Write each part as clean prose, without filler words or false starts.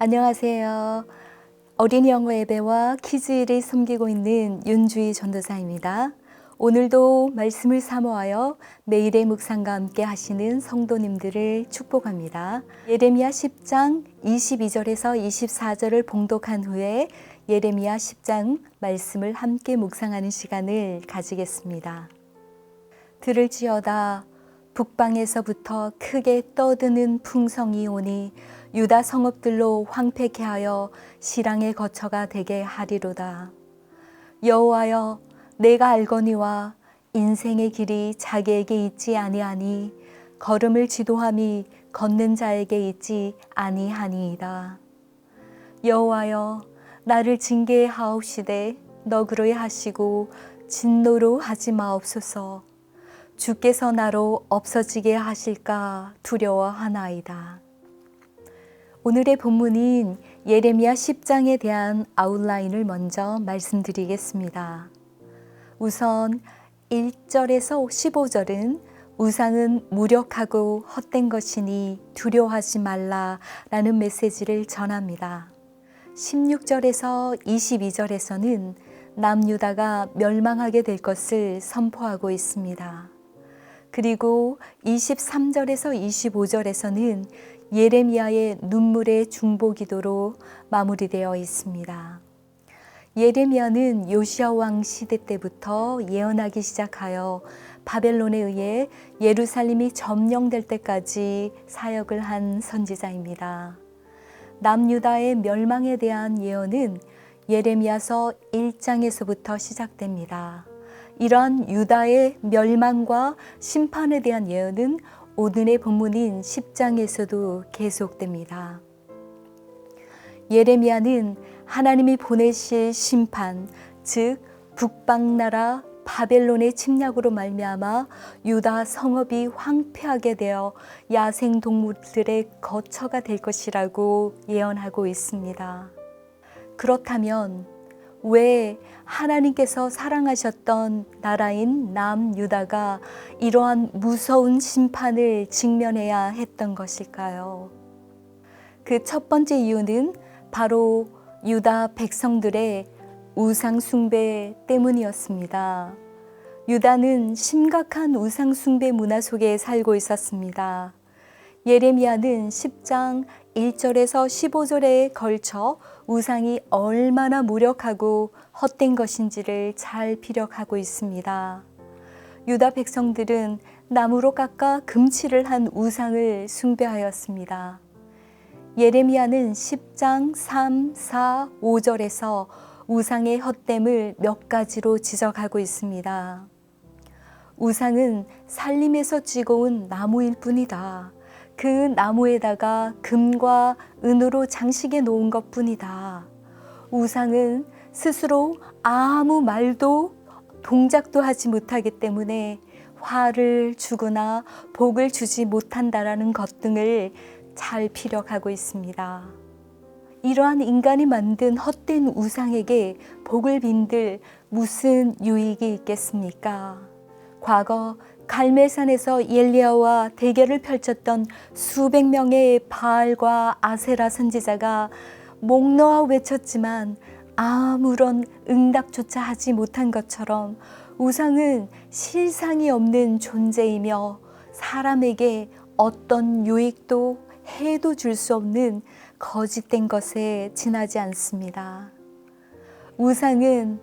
안녕하세요. 어린이 영어 예배와 키즈일을 섬기고 있는 윤주희 전도사입니다. 오늘도 말씀을 사모하여 매일의 묵상과 함께 하시는 성도님들을 축복합니다. 예레미야 10장 22절에서 24절을 봉독한 후에 예레미야 10장 말씀을 함께 묵상하는 시간을 가지겠습니다. 들을지어다 북방에서부터 크게 떠드는 풍성이 오니 유다 성읍들로 황폐케 하여 실랑의 거처가 되게 하리로다. 여호와여, 내가 알거니와 인생의 길이 자기에게 있지 아니하니 걸음을 지도함이 걷는 자에게 있지 아니하니이다. 여호와여, 나를 징계하옵시되 너그러이 하시고 진노로 하지 마옵소서. 주께서 나로 없어지게 하실까 두려워하나이다. 오늘의 본문인 예레미야 10장에 대한 아웃라인을 먼저 말씀드리겠습니다. 우선 1절에서 15절은 우상은 무력하고 헛된 것이니 두려워하지 말라라는 메시지를 전합니다. 16절에서 22절에서는 남유다가 멸망하게 될 것을 선포하고 있습니다. 그리고 23절에서 25절에서는 예레미야의 눈물의 중보 기도로 마무리되어 있습니다. 예레미야는 요시야 왕 시대 때부터 예언하기 시작하여 바벨론에 의해 예루살렘이 점령될 때까지 사역을 한 선지자입니다. 남유다의 멸망에 대한 예언은 예레미야서 1장에서부터 시작됩니다. 이러한 유다의 멸망과 심판에 대한 예언은 오늘의 본문인 10장에서도 계속됩니다. 예레미야는 하나님이 보내실 심판, 즉 북방나라 바벨론의 침략으로 말미암아 유다 성읍이 황폐하게 되어 야생 동물들의 거처가 될 것이라고 예언하고 있습니다. 그렇다면 왜 하나님께서 사랑하셨던 나라인 남유다가 이러한 무서운 심판을 직면해야 했던 것일까요? 그 첫 번째 이유는 바로 유다 백성들의 우상 숭배 때문이었습니다. 유다는 심각한 우상 숭배 문화 속에 살고 있었습니다. 예레미야는 10장 1절에서 15절에 걸쳐 우상이 얼마나 무력하고 헛된 것인지를 잘 피력하고 있습니다. 유다 백성들은 나무로 깎아 금칠을 한 우상을 숭배하였습니다. 예레미야는 10장 3, 4, 5절에서 우상의 헛됨을 몇 가지로 지적하고 있습니다. 우상은 산림에서 찍어온 나무일 뿐이다. 그 나무에다가 금과 은으로 장식해 놓은 것뿐이다. 우상은 스스로 아무 말도 동작도 하지 못하기 때문에 화를 주거나 복을 주지 못한다라는 것 등을 잘 피력하고 있습니다. 이러한 인간이 만든 헛된 우상에게 복을 빈들 무슨 유익이 있겠습니까? 과거 갈멜산에서 엘리야와 대결을 펼쳤던 수백 명의 바알과 아세라 선지자가 목 놓아 외쳤지만 아무런 응답조차 하지 못한 것처럼 우상은 실상이 없는 존재이며 사람에게 어떤 유익도 해도 줄 수 없는 거짓된 것에 지나지 않습니다. 우상은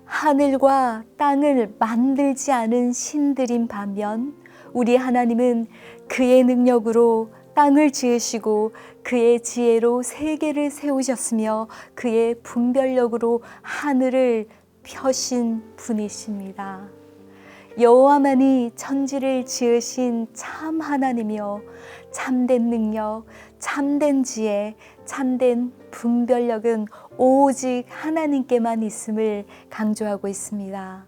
하늘과 땅을 만들지 않은 신들인 반면 우리 하나님은 그의 능력으로 땅을 지으시고 그의 지혜로 세계를 세우셨으며 그의 분별력으로 하늘을 펴신 분이십니다. 여호와만이 천지를 지으신 참 하나님이요 참된 능력, 참된 지혜, 참된 분별력은 오직 하나님께만 있음을 강조하고 있습니다.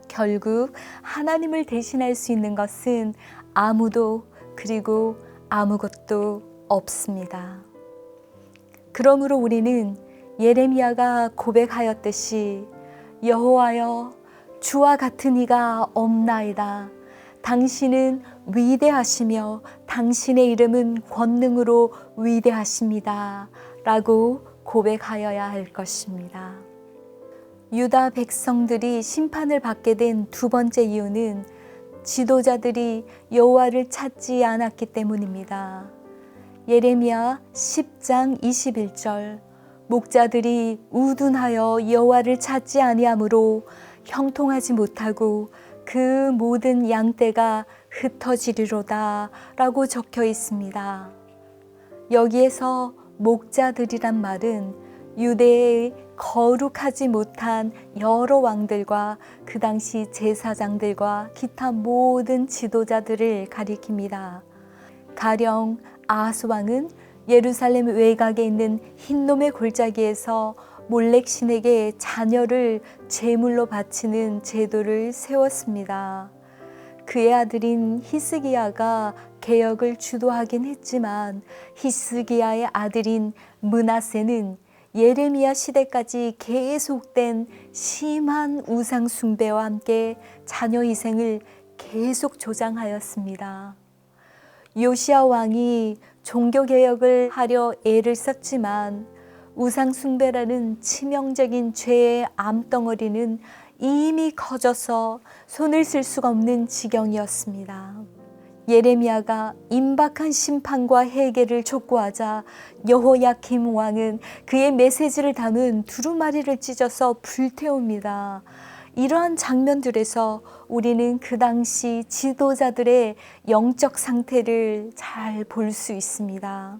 결국 하나님을 대신할 수 있는 것은 아무도 그리고 아무것도 없습니다. 그러므로 우리는 예레미야가 고백하였듯이 여호와여 주와 같은 이가 없나이다. 당신은 위대하시며 당신의 이름은 권능으로 위대하십니다. 라고 고백하여야 할 것입니다. 유다 백성들이 심판을 받게 된 두 번째 이유는 지도자들이 여호와를 찾지 않았기 때문입니다. 예레미야 10장 21절 목자들이 우둔하여 여호와를 찾지 아니하므로 형통하지 못하고 그 모든 양떼가 흩어지리로다 라고 적혀 있습니다. 여기에서 목자들이란 말은 유대의 거룩하지 못한 여러 왕들과 그 당시 제사장들과 기타 모든 지도자들을 가리킵니다. 가령 아하스 왕은 예루살렘 외곽에 있는 흰놈의 골짜기에서 몰렉 신에게 자녀를 제물로 바치는 제도를 세웠습니다. 그의 아들인 히스기야가 개혁을 주도하긴 했지만 히스기야의 아들인 므낫세는 예레미야 시대까지 계속된 심한 우상 숭배와 함께 자녀 희생을 계속 조장하였습니다. 요시야 왕이 종교 개혁을 하려 애를 썼지만 우상 숭배라는 치명적인 죄의 암덩어리는 이미 커져서 손을 쓸 수가 없는 지경이었습니다. 예레미야가 임박한 심판과 회개를 촉구하자 여호야김 왕은 그의 메시지를 담은 두루마리를 찢어서 불태웁니다. 이러한 장면들에서 우리는 그 당시 지도자들의 영적 상태를 잘 볼 수 있습니다.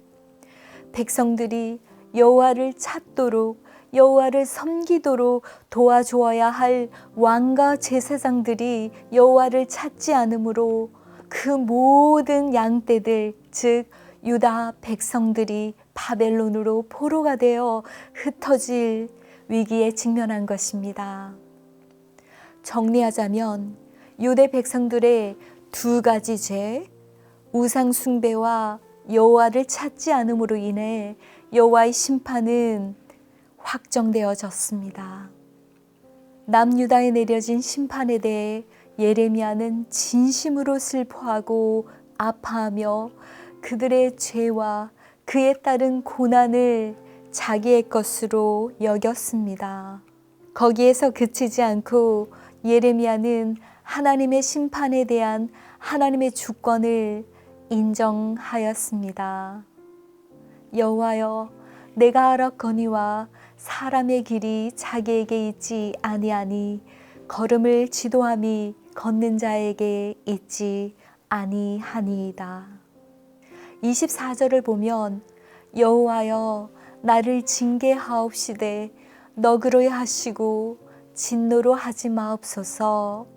백성들이 여호와를 찾도록 여호와를 섬기도록 도와주어야 할 왕과 제사장들이 여호와를 찾지 않으므로 그 모든 양떼들 즉 유다 백성들이 바벨론으로 포로가 되어 흩어질 위기에 직면한 것입니다. 정리하자면 유대 백성들의 두 가지 죄, 우상 숭배와 여호와를 찾지 않음으로 인해 여호와의 심판은 확정되어졌습니다. 남유다에 내려진 심판에 대해 예레미야는 진심으로 슬퍼하고 아파하며 그들의 죄와 그에 따른 고난을 자기의 것으로 여겼습니다. 거기에서 그치지 않고 예레미야는 하나님의 심판에 대한 하나님의 주권을 인정하였습니다. 여호와여, 내가 알았거니와 사람의 길이 자기에게 있지 아니하니 걸음을 지도함이 걷는 자에게 있지 아니하니이다. 24절을 보면 여호와여 나를 징계하옵시되 너그러이 하시고 진노로 하지 마옵소서.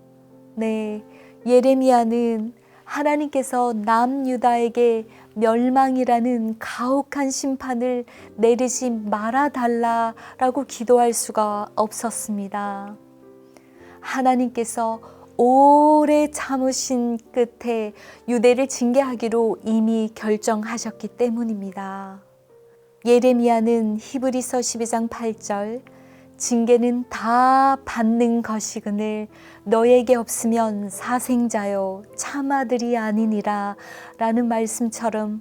네, 예레미야는 하나님께서 남유다에게 멸망이라는 가혹한 심판을 내리지 말아달라라고 기도할 수가 없었습니다. 하나님께서 오래 참으신 끝에 유대를 징계하기로 이미 결정하셨기 때문입니다. 예레미야는 히브리서 12장 8절 징계는 다 받는 것이거늘 너에게 없으면 사생자요 참아들이 아니니라 라는 말씀처럼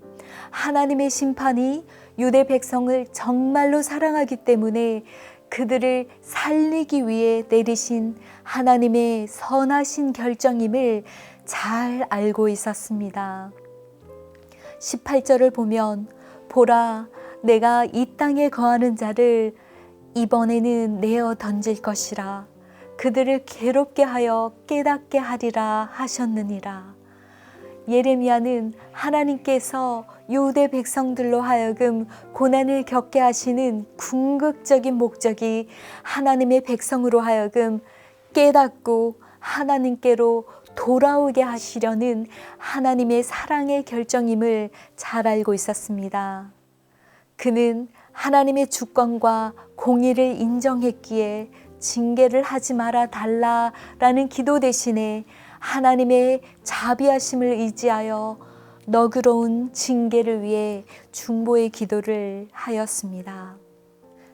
하나님의 심판이 유대 백성을 정말로 사랑하기 때문에 그들을 살리기 위해 내리신 하나님의 선하신 결정임을 잘 알고 있었습니다. 18절을 보면 보라 내가 이 땅에 거하는 자를 이번에는 내어 던질 것이라 그들을 괴롭게 하여 깨닫게 하리라 하셨느니라. 예레미야는 하나님께서 유대 백성들로 하여금 고난을 겪게 하시는 궁극적인 목적이 하나님의 백성으로 하여금 깨닫고 하나님께로 돌아오게 하시려는 하나님의 사랑의 결정임을 잘 알고 있었습니다. 그는 하나님의 주권과 공의를 인정했기에 징계를 하지 말아 달라라는 기도 대신에 하나님의 자비하심을 의지하여 너그러운 징계를 위해 중보의 기도를 하였습니다.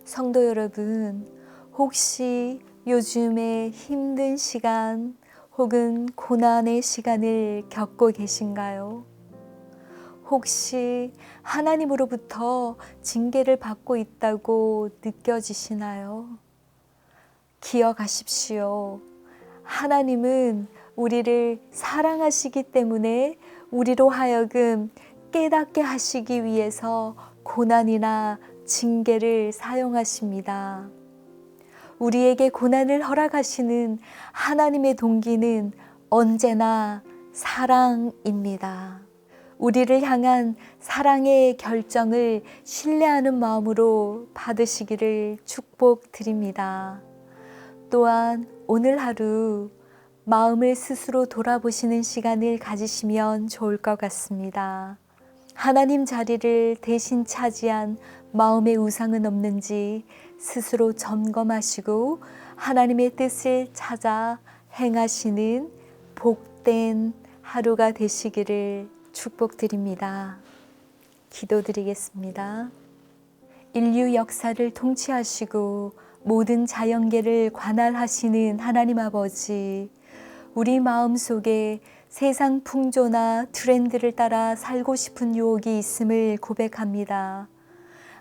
성도 여러분, 혹시 요즘에 힘든 시간 혹은 고난의 시간을 겪고 계신가요? 혹시 하나님으로부터 징계를 받고 있다고 느껴지시나요? 기억하십시오. 하나님은 우리를 사랑하시기 때문에 우리로 하여금 깨닫게 하시기 위해서 고난이나 징계를 사용하십니다. 우리에게 고난을 허락하시는 하나님의 동기는 언제나 사랑입니다. 우리를 향한 사랑의 결정을 신뢰하는 마음으로 받으시기를 축복드립니다. 또한 오늘 하루 마음을 스스로 돌아보시는 시간을 가지시면 좋을 것 같습니다. 하나님 자리를 대신 차지한 마음의 우상은 없는지 스스로 점검하시고 하나님의 뜻을 찾아 행하시는 복된 하루가 되시기를 축복드립니다. 기도드리겠습니다. 인류 역사를 통치하시고 모든 자연계를 관할하시는 하나님 아버지, 우리 마음속에 세상 풍조나 트렌드를 따라 살고 싶은 유혹이 있음을 고백합니다.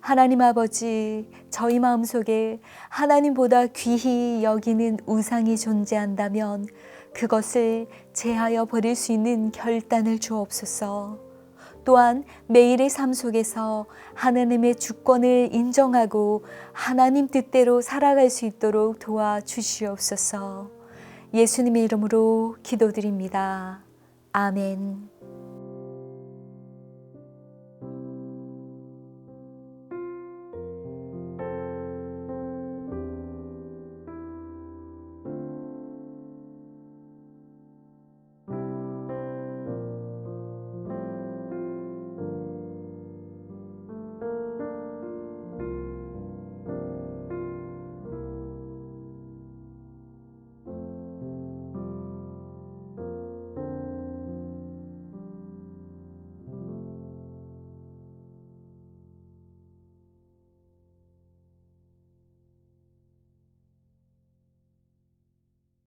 하나님 아버지, 저희 마음속에 하나님보다 귀히 여기는 우상이 존재한다면 그것을 제하여 버릴 수 있는 결단을 주옵소서. 또한 매일의 삶 속에서 하나님의 주권을 인정하고 하나님 뜻대로 살아갈 수 있도록 도와주시옵소서. 예수님의 이름으로 기도드립니다. 아멘.